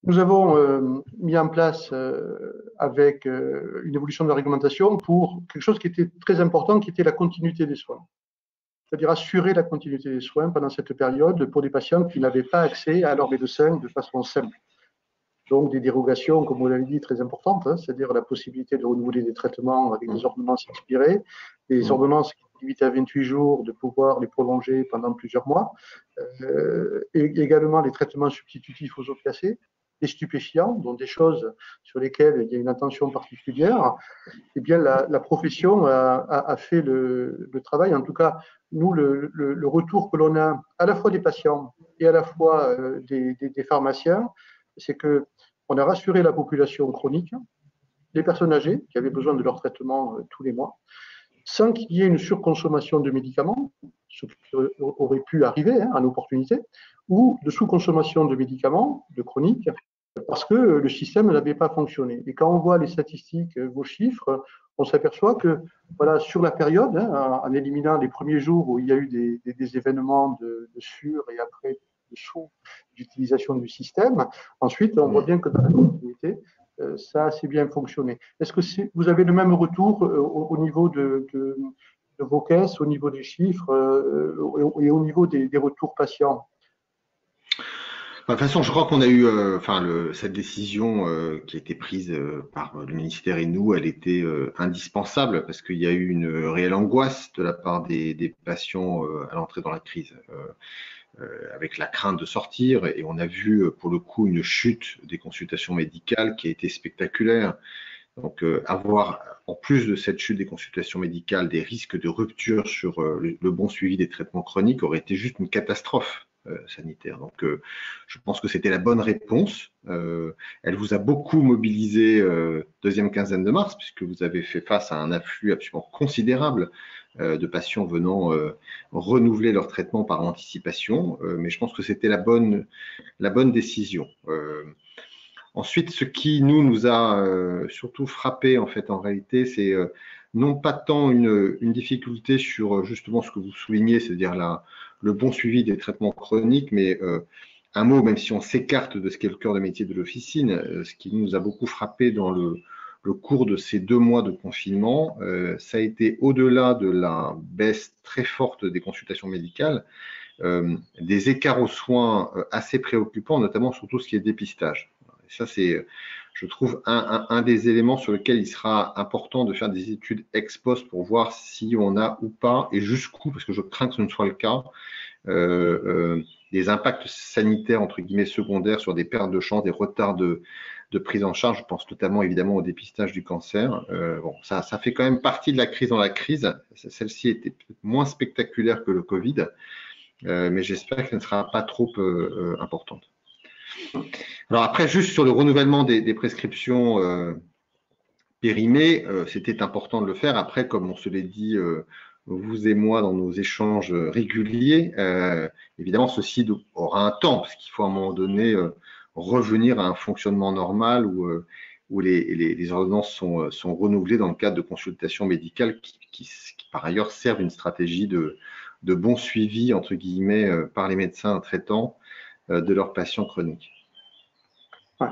Nous avons mis en place, avec une évolution de la réglementation, pour quelque chose qui était très important, qui était la continuité des soins. C'est-à-dire assurer la continuité des soins pendant cette période pour des patients qui n'avaient pas accès à leur médecin de façon simple. Donc des dérogations, comme vous l'avez dit, très importantes, hein, c'est-à-dire la possibilité de renouveler des traitements avec des ordonnances expirées, des ordonnances qui limitent à 28 jours, de pouvoir les prolonger pendant plusieurs mois, et également les traitements substitutifs aux opiacés, des stupéfiants, donc des choses sur lesquelles il y a une attention particulière. Eh bien, la profession a fait le travail. En tout cas, nous, le retour que l'on a à la fois des patients et à la fois des pharmaciens, c'est qu'on a rassuré la population chronique, les personnes âgées qui avaient besoin de leur traitement tous les mois, sans qu'il y ait une surconsommation de médicaments, ce qui aurait pu arriver en opportunité, ou de sous-consommation de médicaments, de chroniques, parce que le système n'avait pas fonctionné. Et quand on voit les statistiques, vos chiffres, on s'aperçoit que voilà, sur la période, en éliminant les premiers jours où il y a eu des événements de sur et après de sous d'utilisation du système, ensuite on voit bien que dans la continuité, ça a assez bien fonctionné. Est-ce que vous avez le même retour au niveau de vos caisses, au niveau des chiffres et au niveau des retours patients? De toute façon, je crois qu'on a eu, cette décision qui a été prise par le ministère et nous, elle était indispensable parce qu'il y a eu une réelle angoisse de la part des patients à l'entrée dans la crise, avec la crainte de sortir. Et on a vu pour le coup une chute des consultations médicales qui a été spectaculaire. Donc, avoir en plus de cette chute des consultations médicales des risques de rupture sur le bon suivi des traitements chroniques aurait été juste une catastrophe sanitaire. Donc, je pense que c'était la bonne réponse. Elle vous a beaucoup mobilisé deuxième quinzaine de mars, puisque vous avez fait face à un afflux absolument considérable de patients venant renouveler leur traitement par anticipation. Mais je pense que c'était la bonne décision. Ensuite, ce qui nous a surtout frappé en réalité, c'est non pas tant une difficulté sur justement ce que vous soulignez, c'est-à-dire le bon suivi des traitements chroniques, mais un mot, même si on s'écarte de ce qu'est le cœur de métier de l'officine, ce qui nous a beaucoup frappé dans le cours de ces 2 mois de confinement, ça a été au-delà de la baisse très forte des consultations médicales, des écarts aux soins assez préoccupants, notamment sur tout ce qui est dépistage. Ça, c'est, je trouve, un des éléments sur lequel il sera important de faire des études ex post pour voir si on a ou pas, et jusqu'où, parce que je crains que ce ne soit le cas, des impacts sanitaires, entre guillemets, secondaires sur des pertes de chance, des retards de prise en charge. Je pense notamment, évidemment, au dépistage du cancer. Bon, ça fait quand même partie de la crise dans la crise. Celle-ci était peut-être moins spectaculaire que le Covid, mais j'espère qu'elle ne sera pas trop importante. Alors après, juste sur le renouvellement des prescriptions périmées, c'était important de le faire. Après, comme on se l'est dit, vous et moi, dans nos échanges réguliers, évidemment, ceci aura un temps, parce qu'il faut à un moment donné revenir à un fonctionnement normal où les ordonnances sont renouvelées dans le cadre de consultations médicales qui par ailleurs, servent une stratégie de bon suivi, entre guillemets, par les médecins traitants de leurs patients chroniques. Ouais.